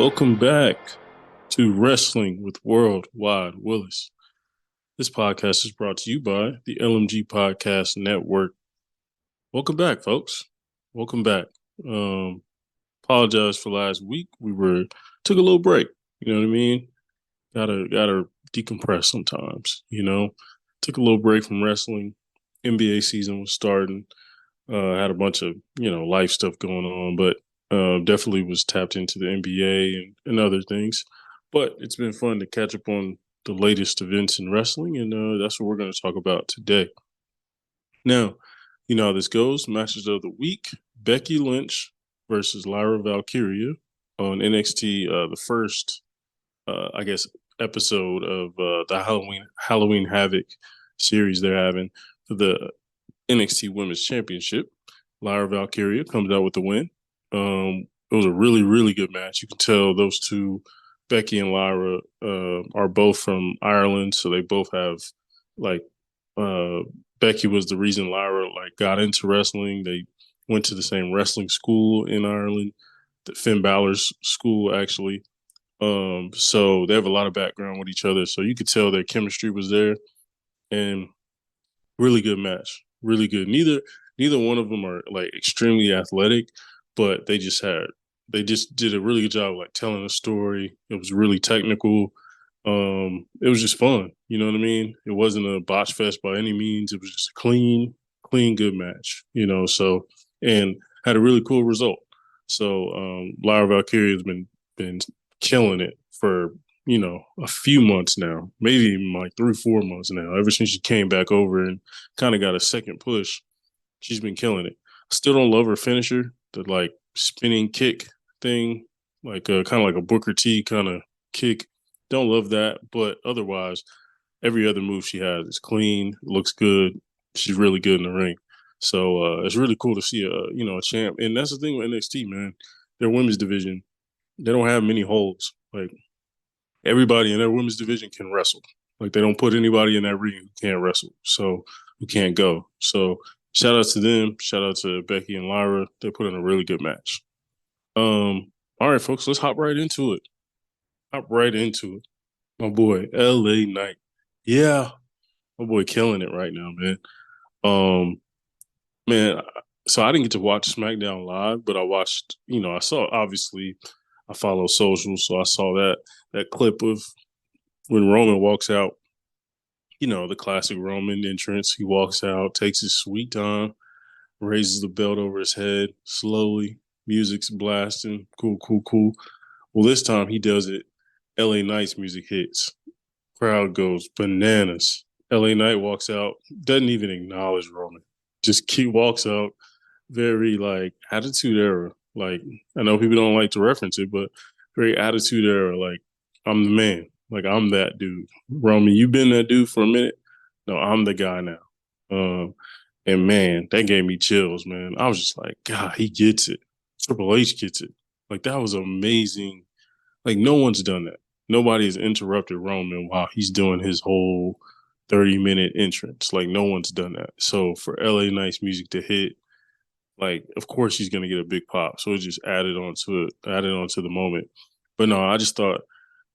Welcome back to Wrestling with WorldWide Willis. This podcast is brought to you by the LMG Podcast Network. Welcome back, folks. Welcome back. Apologize for last week. Took a little break. You know what I mean? Gotta decompress sometimes. Took a little break from wrestling. NBA season was starting. Had a bunch of life stuff going on, but definitely was tapped into the NBA and other things. But it's been fun to catch up on the latest events in wrestling, and that's what we're going to talk about today. Now, you know how this goes. Matches of the week: Becky Lynch versus Lyra Valkyria on NXT. The first, episode of the Halloween Havoc series they're having for the NXT Women's Championship. Lyra Valkyria comes out with the win. It was a really, really good match. You can tell those two, Becky and Lyra, are both from Ireland, so they both have Becky was the reason Lyra got into wrestling. They went to the same wrestling school in Ireland, the Finn Balor's school actually. So they have a lot of background with each other. So you could tell their chemistry was there, and really good match. Really good. Neither one of them are extremely athletic, but they just did a really good job telling a story. It was really technical. It was just fun. You know what I mean? It wasn't a botch fest by any means. It was just a clean, good match. So and had a really cool result. So Lyra Valkyria has been killing it for a few months now, maybe even 3-4 months now. Ever since she came back over and kind of got a second push, she's been killing it. I still don't love her finisher, the spinning kick thing, kind of like a Booker T kind of kick. Don't love that, but otherwise, every other move she has is clean, looks good. She's really good in the ring. So it's really cool to see a champ. And that's the thing with NXT, man. Their women's division, they don't have many holes. Everybody in their women's division can wrestle. They don't put anybody in that ring who can't wrestle, so who can't go. So shout out to them. Shout out to Becky and Lyra. They put in a really good match. All right, folks, let's hop right into it. My boy, LA Knight. Yeah, my boy killing it right now, man. Man, so I didn't get to watch SmackDown live, but I watched, I saw, obviously, I follow socials, so I saw that clip of when Roman walks out, the classic Roman entrance. He walks out, takes his sweet time, raises the belt over his head slowly. Music's blasting. Cool, cool, cool. Well, this time he does it. LA Knight's music hits. Crowd goes bananas. LA Knight walks out, doesn't even acknowledge Roman. Walks out very attitude era. I know people don't like to reference it, but very attitude era. I'm the man. I'm that dude. Roman, you've been that dude for a minute. No, I'm the guy now. And man, that gave me chills, man. I was just like, God, he gets it. Triple H gets it. That was amazing. No one's done that. Nobody has interrupted Roman while he's doing his whole 30-minute entrance. No one's done that. So for LA Knight's music to hit, of course he's gonna get a big pop. So it just added on to the moment. But no, I just thought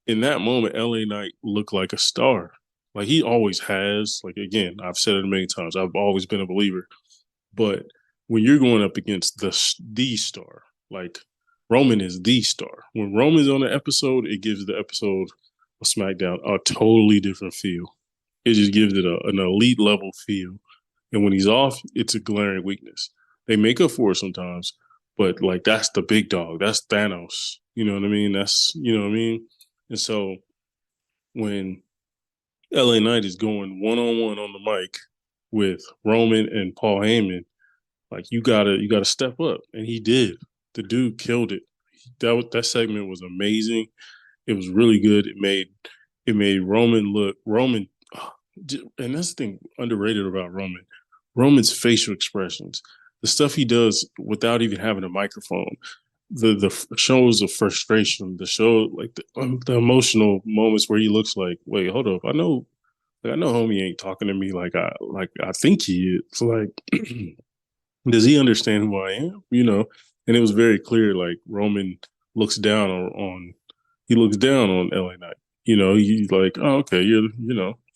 in that moment, LA Knight looked like a star. He always has. Again, I've said it many times. I've always been a believer. But when you're going up against the star, Roman is the star. When Roman's on the episode, it gives the episode of SmackDown a totally different feel. It just gives it an elite level feel. And when he's off, it's a glaring weakness. They make up for it sometimes, but that's the big dog. That's Thanos. You know what I mean? And so when LA Knight is going one-on-one on the mic with Roman and Paul Heyman, you gotta step up. And he did. The dude killed it. That segment was amazing. It was really good. It made Roman look and that's the thing underrated about Roman. Roman's facial expressions, the stuff he does without even having a microphone, the shows of frustration, the show the emotional moments where he looks wait, hold up, I know homie ain't talking to me like I think he is. Does he understand who I am? And it was very clear. Roman looks down he looks down on LA Knight. You know, he's like, oh, okay, you're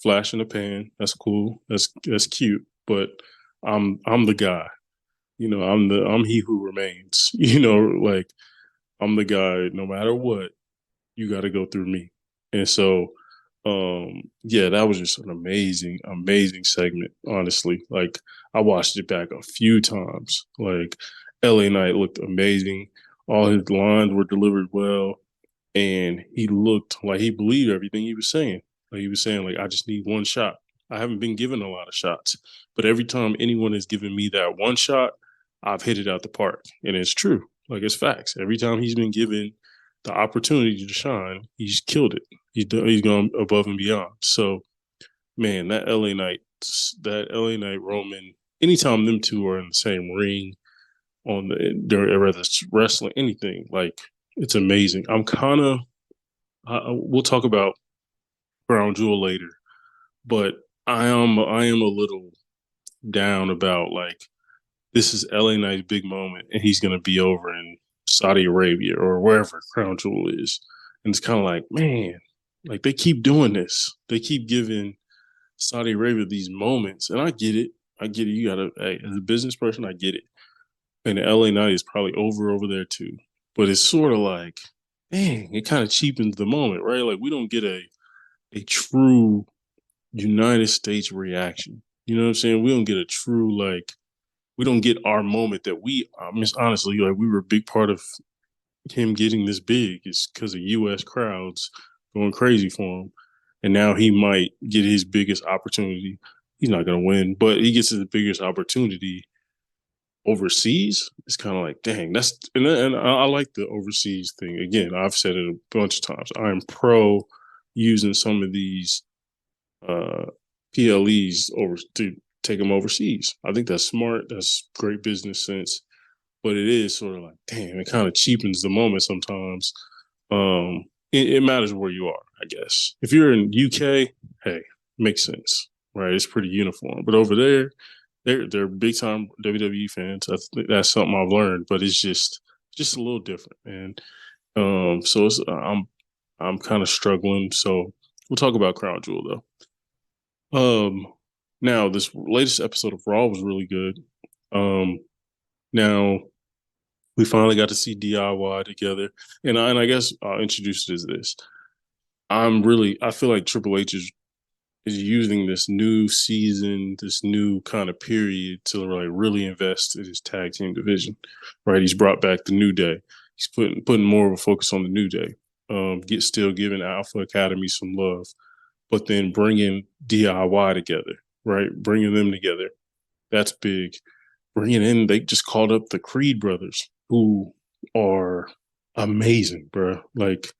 flash in the pan. That's cool. That's cute. But I'm the guy. I'm he who remains. Like I'm the guy. No matter what, you got to go through me. And so, yeah, that was just an amazing, amazing segment. Honestly, like I watched it back a few times. Like LA Knight looked amazing. All his lines were delivered well, and he looked like he believed everything he was saying. Like he was saying, like I just need one shot. I haven't been given a lot of shots, but every time anyone has given me that one shot, I've hit it out the park, and it's true. Like it's facts. Every time he's been given the opportunity to shine, he's killed it. He's gone above and beyond. So, man, that LA Knight Roman. Anytime them two are in the same ring on whether it's wrestling, anything like it's amazing. I'm kind of we'll talk about Crown Jewel later, but I am a little down about like this is LA Knight's big moment, and he's gonna be over in Saudi Arabia or wherever Crown Jewel is, and it's kind of like man, like they keep doing this, they keep giving Saudi Arabia these moments, and I get it, I get it. You gotta, hey, as a business person, I get it, and the LA Knight is probably over there too, but it's sort of like, dang, it kind of cheapens the moment, right? Like we don't get a true United States reaction. You know what I'm saying? We don't get a true like we don't get our moment that I mean, honestly, like we were a big part of him getting this big is because of U.S. crowds going crazy for him, and now he might get his biggest opportunity. He's not going to win, but he gets his biggest opportunity overseas. It's kind of like, dang, and I like the overseas thing. Again, I've said it a bunch of times. I'm pro using some of these uh, PLEs over to take them overseas. I think that's smart. That's great business sense. But it is sort of like, damn, it kind of cheapens the moment sometimes. It matters where you are, I guess. If you're in UK, hey, makes sense, right? It's pretty uniform. But over there, they're big time WWE fans. I think that's something I've learned, but it's just a little different, and so I'm kind of struggling. So we'll talk about Crown Jewel though. Now this latest episode of Raw was really good. Now we finally got to see DIY together, and I guess I'll introduce it as this. I feel like Triple H is using this new season, this new kind of period to like really invest in his tag team division. Right, he's brought back the New Day. He's putting more of a focus on the New Day. Still giving Alpha Academy some love, but then bringing DIY together. Right, bringing them together. That's big. Bringing in, they just called up the Creed brothers, who are amazing, bro. Like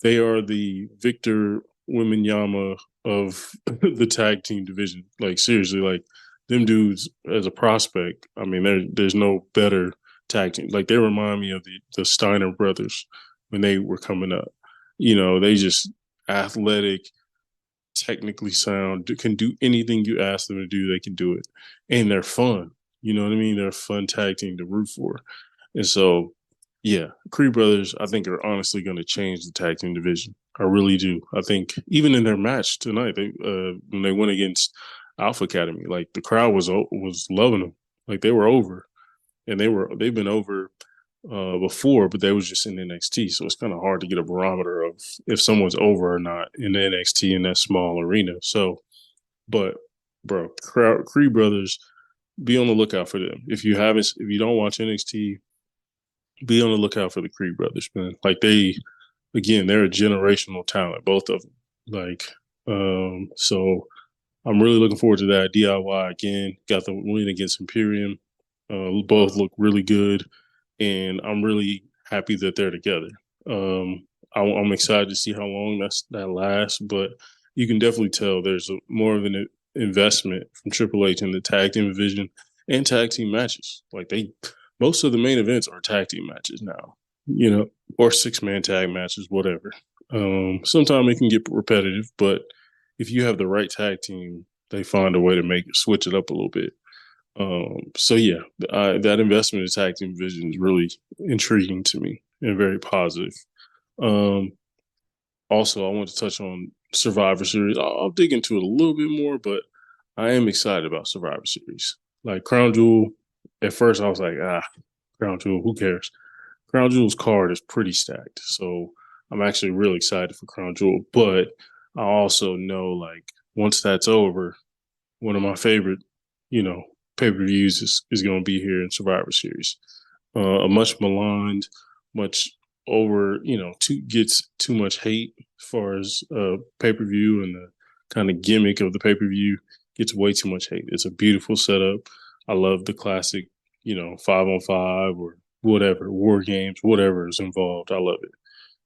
they are the Victor Wiminyama of the tag team division. Like seriously, like them dudes as a prospect. I mean, there's no better tag team. Like they remind me of the Steiner brothers when they were coming up. They just athletic, technically sound, can do anything you ask them to do. They can do it, and they're fun. You know what I mean? They're a fun tag team to root for. And so, yeah, Creed Brothers, I think, are honestly going to change the tag team division. I really do. I think even in their match tonight, when they went against Alpha Academy, like the crowd was loving them. Like they were over, and they've been over before, but they was just in NXT, so it's kind of hard to get a barometer of if someone's over or not in the NXT in that small arena. So, but bro, Creed Brothers, be on the lookout for them. If you don't watch NXT, be on the lookout for the Creed brothers, man. Like they're a generational talent, both of them. Like, so I'm really looking forward to that. DIY again got the win against Imperium. Both look really good, and I'm really happy that they're together. I'm excited to see how long that lasts, but you can definitely tell there's more of an investment from Triple H in the tag team division and tag team matches. Like most of the main events are tag team matches now, or 6-man tag matches, whatever. Sometimes it can get repetitive, but if you have the right tag team, they find a way to switch it up a little bit. So yeah, that investment in tag team division is really intriguing to me and very positive. Um, Also, I want to touch on Survivor Series. I'll dig into it a little bit more, but I am excited about Survivor Series. Like Crown Jewel, at first I was like, Crown Jewel, who cares? Crown Jewel's card is pretty stacked, so I'm actually really excited for Crown Jewel. But I also know, like, once that's over, one of my favorite, you know, pay per views is going to be here in Survivor Series. A much maligned, much over, gets too much hate as far as pay per view, and the kind of gimmick of the pay per view gets way too much hate. It's a beautiful setup. I love the classic, 5-on-5 or whatever, war games, whatever is involved. I love it.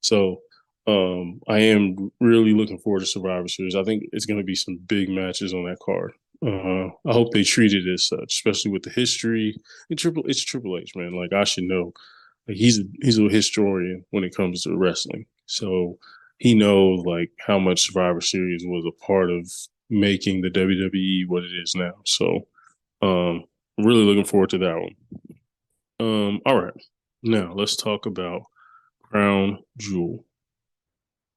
So I am really looking forward to Survivor Series. I think it's going to be some big matches on that card. I hope they treat it as such, especially with the history. It's Triple H, man. Like I should know. Like he's a historian when it comes to wrestling, so he knows like how much Survivor Series was a part of making the WWE what it is now. So really looking forward to that one. All right, now let's talk about Crown Jewel.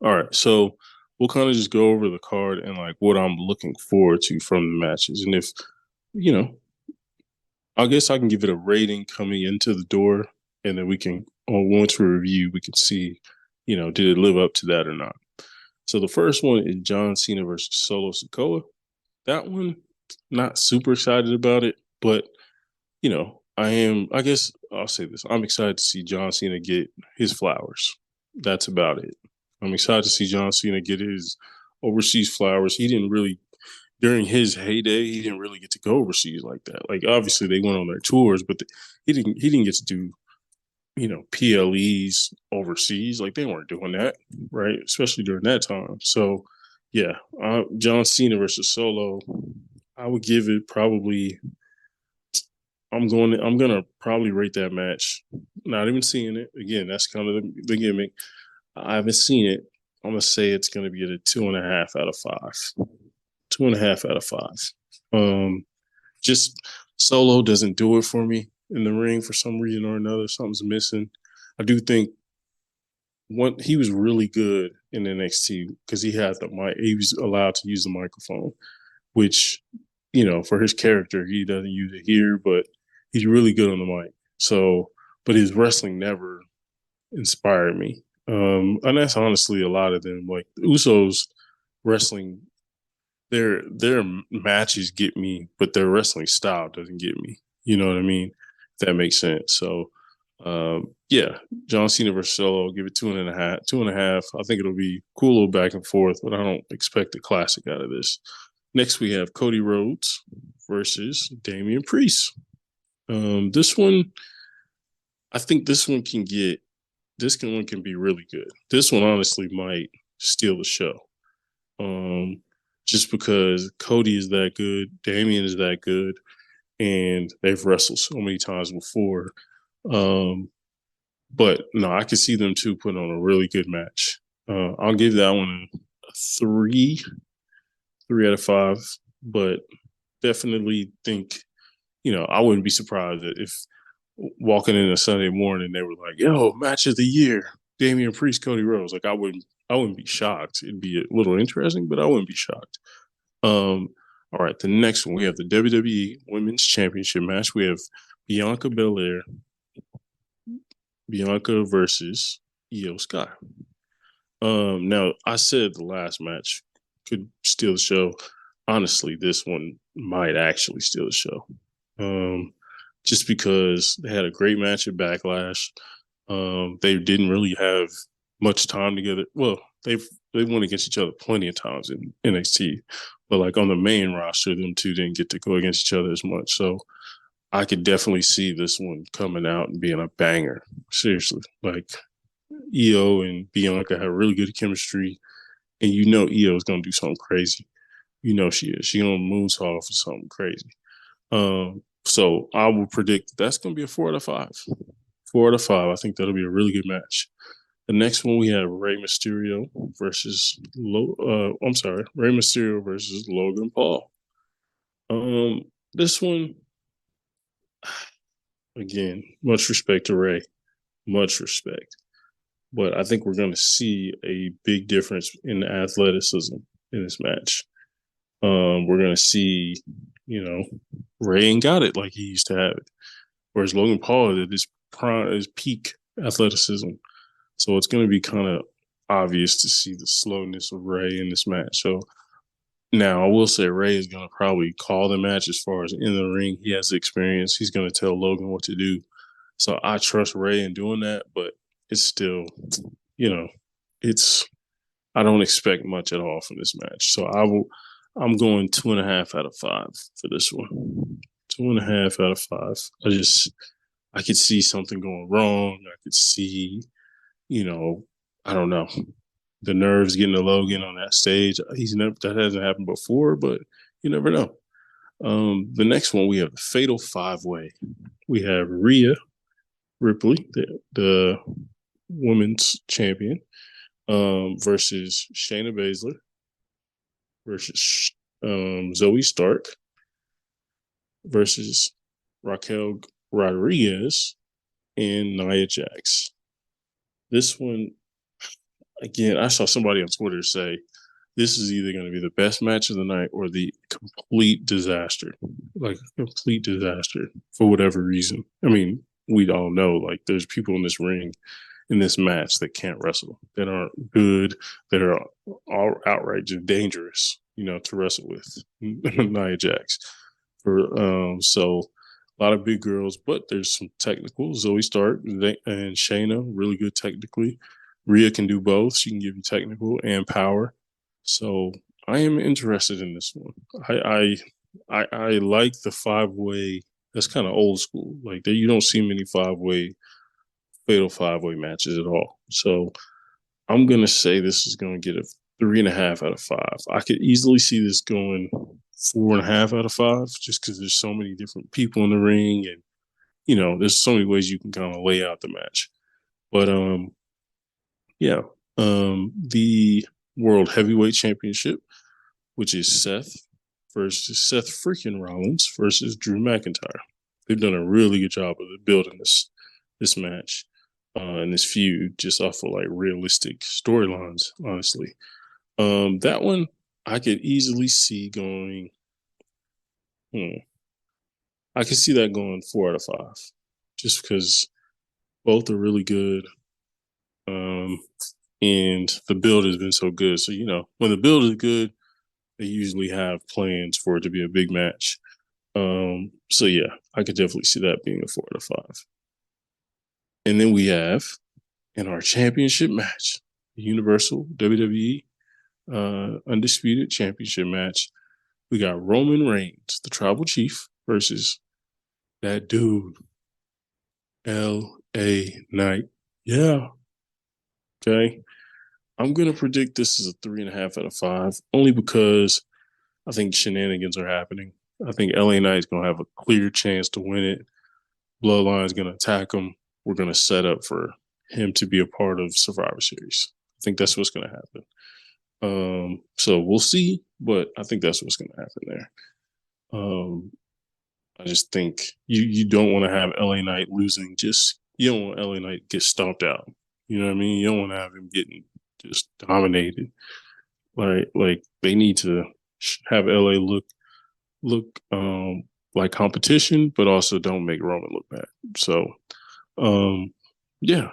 All right, so we'll kind of just go over the card and like what I'm looking forward to from the matches, and if you know, I guess I can give it a rating coming into the door, and then we can, once we review, we can see, did it live up to that or not. So the first one is John Cena versus Solo Sikoa. That one, not super excited about it, but I am. I guess I'll say this: I'm excited to see John Cena get his flowers. That's about it. I'm excited to see John Cena get his overseas flowers. He didn't really during his heyday, he didn't really get to go overseas like that. Like obviously they went on their tours, but he didn't get to do PLEs overseas. Like they weren't doing that, right? Especially during that time. So yeah, John Cena versus Solo, I would give it probably. I'm gonna probably rate that match. Not even seeing it again. That's kind of the gimmick. I haven't seen it. I'm gonna say it's gonna be at a 2.5 out of 5. 2.5 out of 5. Um, just Solo doesn't do it for me in the ring for some reason or another. Something's missing. I do think he was really good in NXT because he had the mic. He was allowed to use the microphone, which for his character he doesn't use it here, but he's really good on the mic. So, but his wrestling never inspired me. And that's honestly a lot of them. Like the Usos wrestling, their matches get me, but their wrestling style doesn't get me. You know what I mean? If that makes sense. So yeah, John Cena versus Solo, give it 2.5. 2.5. I think it'll be cool little back and forth, but I don't expect a classic out of this. Next we have Cody Rhodes versus Damian Priest. This one, I think this one can be really good. This one honestly might steal the show. Um, just because Cody is that good, Damian is that good, and they've wrestled so many times before. Um, but no, I can see them two putting on a really good match. I'll give that one a 3 out of 5, but definitely think, I wouldn't be surprised if walking in a Sunday morning they were like, "Yo, match of the year, Damian Priest, Cody Rhodes." Like I wouldn't be shocked. It'd be a little interesting, but I wouldn't be shocked. All right, the next one we have the WWE Women's Championship match. We have Bianca Belair, Bianca versus Io Sky. Now I said the last match could steal the show. Honestly, this one might actually steal the show. Um, just because they had a great match at Backlash. They didn't really have much time together. Well, they went against each other plenty of times in NXT, but like on the main roster, them two didn't get to go against each other as much. So I could definitely see this one coming out and being a banger. Seriously, like Io and Bianca have really good chemistry, and Io is gonna do something crazy. You know she is. She gonna moonsault for something crazy. So I will predict that's gonna be a 4 out of 5. 4 out of 5. I think that'll be a really good match. The next one we have Rey Mysterio versus Rey Mysterio versus Logan Paul. This one, again, much respect to Rey, much respect, but I think we're going to see a big difference in athleticism in this match. We're going to see, you know, Ray ain't got it like he used to have it, whereas Logan Paul at his prime, his peak athleticism. So it's going to be kind of obvious to see the slowness of Ray in this match. So now I will say Ray is going to probably call the match as far as in the ring. He has the experience. He's going to tell Logan what to do. So I trust Ray in doing that, but it's still, you know, it's I don't expect much at all from this match. So I'm going 2.5 out of 5 for this one. 2.5 out of 5. I could see something going wrong. I could see, you know, I don't know, the nerves getting to Logan on that stage. That hasn't happened before, but you never know. The next one we have the Fatal 5-Way. We have Rhea Ripley, the women's champion, versus Shayna Baszler versus Zoe Stark versus Raquel Rodriguez and Nia Jax. This one, again, I saw somebody on Twitter say this is either going to be the best match of the night or the complete disaster. Like a complete disaster for whatever reason. I mean, we all know like there's people in this ring in this match that can't wrestle, that aren't good, that are all outright just dangerous, to wrestle with. Nia Jax. So a lot of big girls, but there's some technical. Zoe Stark and Shayna, really good technically. Rhea can do both. She can give you technical and power. So I am interested in this one. I like the 5-way. That's kind of old school. Like you don't see many fatal 5-way matches at all. So I'm gonna say this is gonna get a 3.5 out of 5. I could easily see this going 4.5 out of 5, just because there's so many different people in the ring, and there's so many ways you can kind of lay out the match. But yeah, the World Heavyweight Championship, which is Seth freaking Rollins versus Drew McIntyre. They've done a really good job of building this match and this feud just off of like realistic storylines, honestly. That one I could easily see going. I could see that going 4 out of 5, just because both are really good. And the build has been so good. So, when the build is good, they usually have plans for it to be a big match. So yeah, I could definitely see that being a 4 out of 5. And then we have in our championship match, the Universal WWE Undisputed Championship match, we got Roman Reigns, the Tribal Chief, versus that dude, LA Knight. Yeah. Okay. I'm going to predict this is a 3.5 out of 5, only because I think shenanigans are happening. I think LA Knight's going to have a clear chance to win it. Bloodline's going to attack him. We're going to set up for him to be a part of Survivor Series. I think that's what's going to happen. So we'll see, but I think that's what's going to happen there. I just think you don't want to have LA Knight losing. You don't want LA Knight to get stomped out. You know what I mean? You don't want to have him getting just dominated. Like they need to have LA look like competition, but also don't make Roman look bad. So yeah,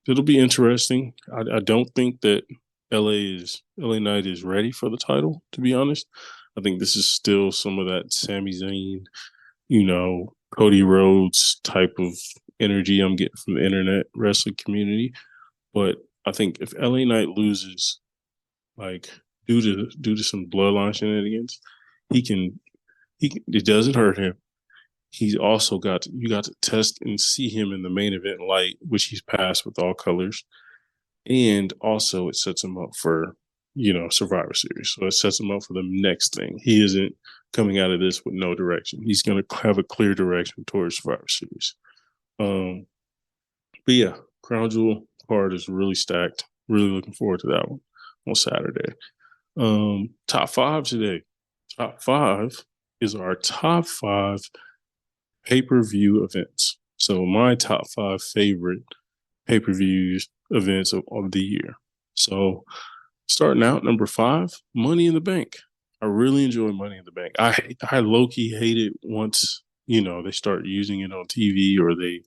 it'll be interesting. I don't think that LA Knight is ready for the title, to be honest. I think this is still some of that Sami Zayn, Cody Rhodes type of energy I'm getting from the internet wrestling community. But I think if LA Knight loses, like due to some bloodline shenanigans, it doesn't hurt him. He's also you got to test and see him in the main event light, which he's passed with all colors. And also it sets him up for, Survivor Series. So it sets him up for the next thing. He isn't coming out of this with no direction. He's going to have a clear direction towards Survivor Series. But yeah, Crown Jewel card is really stacked. Really looking forward to that one on Saturday. Top 5 today. Top 5 is our top 5 pay-per-view events. So my top 5 favorite pay-per-views events of the year. So starting out number 5, Money in the Bank. I really enjoy Money in the Bank. I low key hate it once they start using it on TV or they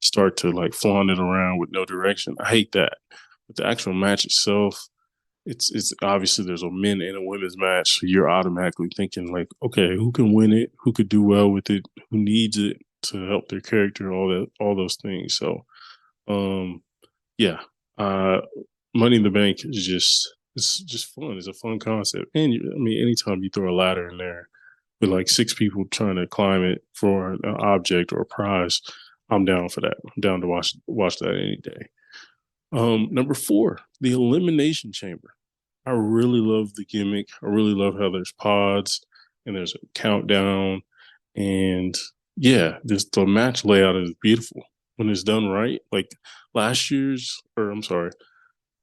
start to like flaunt it around with no direction. I hate that. But the actual match itself, it's obviously there's a men and a women's match, so you're automatically thinking like, okay, who can win it? Who could do well with it? Who needs it to help their character? All those things. So, um, yeah, uh, Money in the Bank is just fun. It's a fun concept, and I mean, anytime you throw a ladder in there with like 6 people trying to climb it for an object or a prize, I'm down for that. I'm down to watch that any day. Number 4, the Elimination Chamber. I really love the gimmick. I really love how there's pods and there's a countdown, and yeah, this the match layout is beautiful when it's done right. Like last year's, or I'm sorry,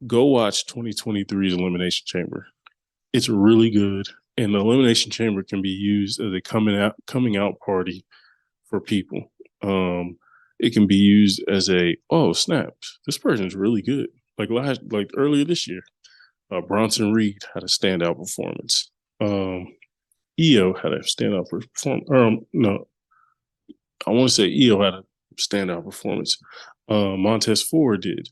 go watch 2023's Elimination Chamber. It's really good, and the Elimination Chamber can be used as a coming out party for people. Um, it can be used as a, oh snap, this person's really good. Like earlier this year, Bronson Reed had a standout performance. EO had a standout performance. No, I want to say EO had a standout performance. Montez Ford did.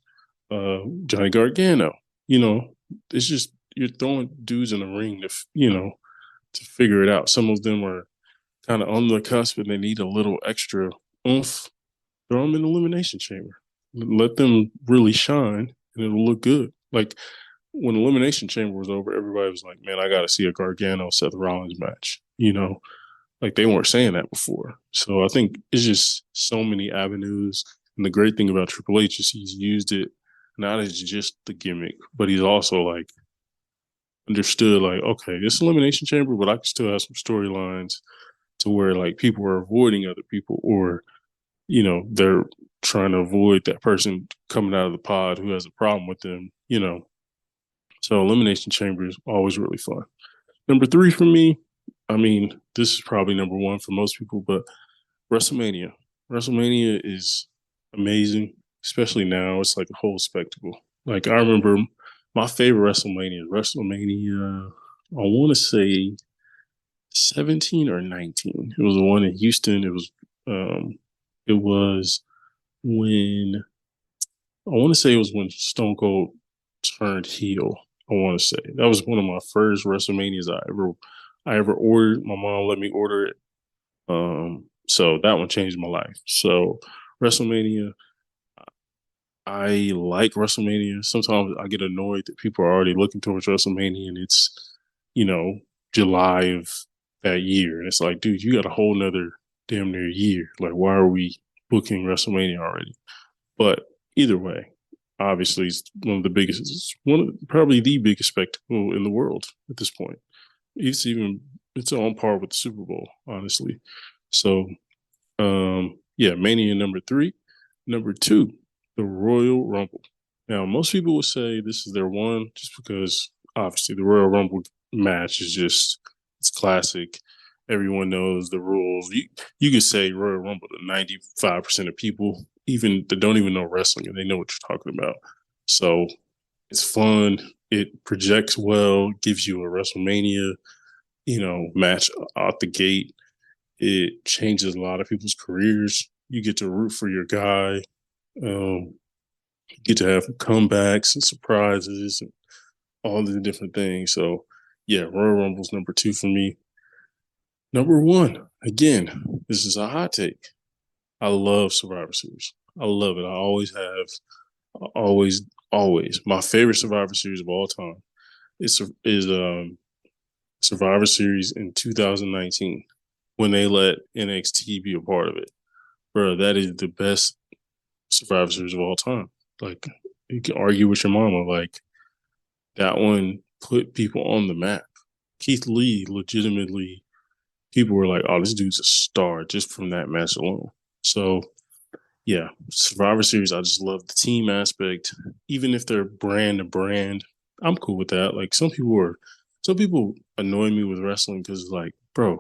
Johnny Gargano. You know, it's just you're throwing dudes in the ring to figure it out. Some of them are kind of on the cusp and they need a little extra oomph. Throw them in the Elimination Chamber. Let them really shine and it'll look good. Like when Elimination Chamber was over, everybody was like, man, I got to see a Gargano Seth Rollins match. Like they weren't saying that before. So I think it's just so many avenues. And the great thing about Triple H is he's used it not as just the gimmick, but he's also like understood like, okay, this Elimination Chamber, but I can still have some storylines to where like people are avoiding other people or, they're trying to avoid that person coming out of the pod who has a problem with them. So Elimination Chamber is always really fun. Number 3 for me, I mean, this is probably number 1 for most people, but WrestleMania. WrestleMania is amazing, especially now. It's like a whole spectacle. Like I remember my favorite WrestleMania is WrestleMania, I want to say 17 or 19. It was the one in Houston. It was when I want to say it was when Stone Cold turned heel. I want to say that was one of my first WrestleManias I ever ordered. My mom let me order it. So that one changed my life. So WrestleMania, I like WrestleMania. Sometimes I get annoyed that people are already looking towards WrestleMania and it's, you know, July of that year. And it's like, dude, you got a whole nother damn near year. Like, why are we booking WrestleMania already? But either way, obviously it's probably the biggest spectacle in the world at this point. It's on par with the Super Bowl, honestly. So yeah, Mania number 3. Number 2, the Royal Rumble. Now, most people would say this is their one just because obviously the Royal Rumble match is just, it's classic. Everyone knows the rules. You could say Royal Rumble to 95% of people, even that don't even know wrestling, and they know what you're talking about. So it's fun. It projects well, gives you a WrestleMania, match out the gate. It changes a lot of people's careers. You get to root for your guy. You get to have comebacks and surprises and all the different things. So, yeah, Royal Rumble's number 2 for me. Number 1, again, this is a hot take. I love Survivor Series. I love it. I always have. Always, always. My favorite Survivor Series of all time is Survivor Series in 2019 when they let NXT be a part of it. Bro, that is the best Survivor Series of all time. Like, you can argue with your mama. Like, that one put people on the map. Keith Lee, legitimately, people were like, oh, this dude's a star just from that match alone. So, yeah, Survivor Series, I just love the team aspect. Even if they're brand to brand, I'm cool with that. Like, some people annoy me with wrestling because, like, bro,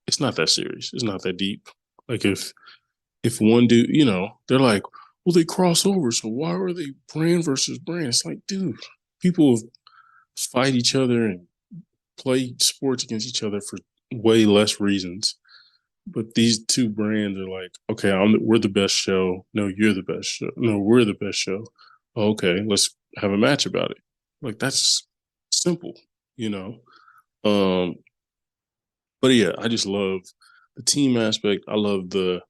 it's not that serious. It's not that deep. Like, if one dude, they're like, well, they cross over, so why are they brand versus brand? It's like, dude, people fight each other and play sports against each other for way less reasons. But these two brands are like, okay, we're the best show. No, you're the best show. No, we're the best show. Okay, let's have a match about it. Like that's simple, you know. Um, but yeah, I just love the team aspect. I love the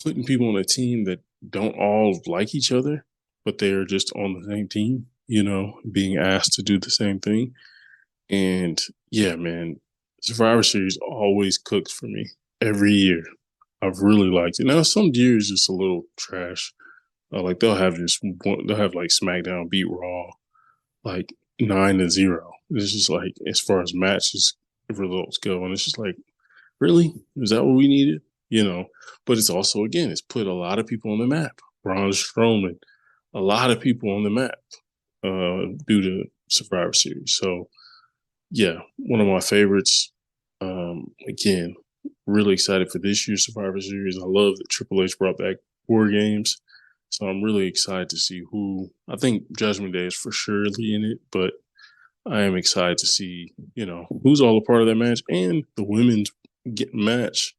putting people on a team that don't all like each other, but they're just on the same team, you know, being asked to do the same thing. And yeah, man, Survivor Series always cooks for me every year. I've really liked it. Now, some years it's a little trash. Like they'll have like SmackDown beat Raw like 9-0. It's just like as far as matches results go, and it's just like, really, is that what we needed? You know, but it's also again, it's put a lot of people on the map. Braun Strowman, a lot of people on the map due to Survivor Series. So yeah, one of my favorites. Again, really excited for this year's Survivor Series. I love that Triple H brought back War Games. So I'm really excited to see who. I think Judgment Day is for surely in it, but I am excited to see, you know, who's all a part of that match and the women's match.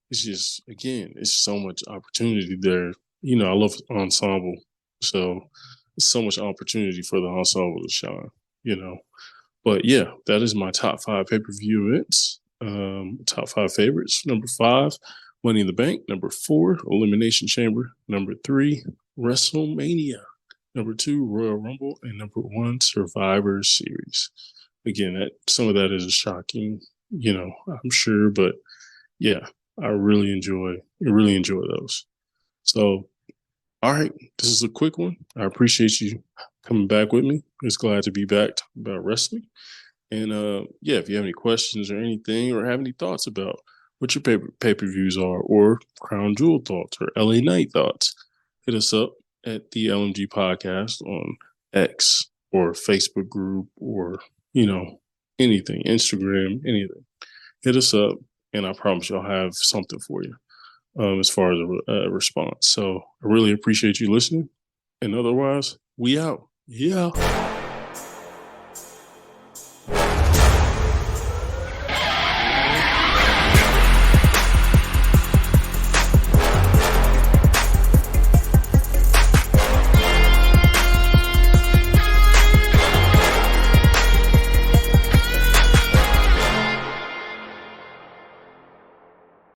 It's just, again, it's so much opportunity there. You know, I love ensemble. So it's so much opportunity for the ensemble to shine, you know. But yeah, that is my top 5 pay per view events. Top 5 favorites. Number 5, Money in the Bank. Number 4, Elimination Chamber. Number 3, WrestleMania. Number 2, Royal Rumble. And number 1, Survivor Series. Again, some of that is shocking, you know, I'm sure, but yeah, I really enjoy those. So, all right, this is a quick one. I appreciate you coming back with me. Just glad to be back talking about wrestling. And yeah, if you have any questions or anything, or have any thoughts about what your pay-per-views are, or Crown Jewel thoughts, or LA Knight thoughts, hit us up at the LMG Podcast on X or Facebook group, or, you know, anything, Instagram, anything. Hit us up, and I promise you I'll have something for you as far as a response. So I really appreciate you listening. And otherwise, we out. Yeah.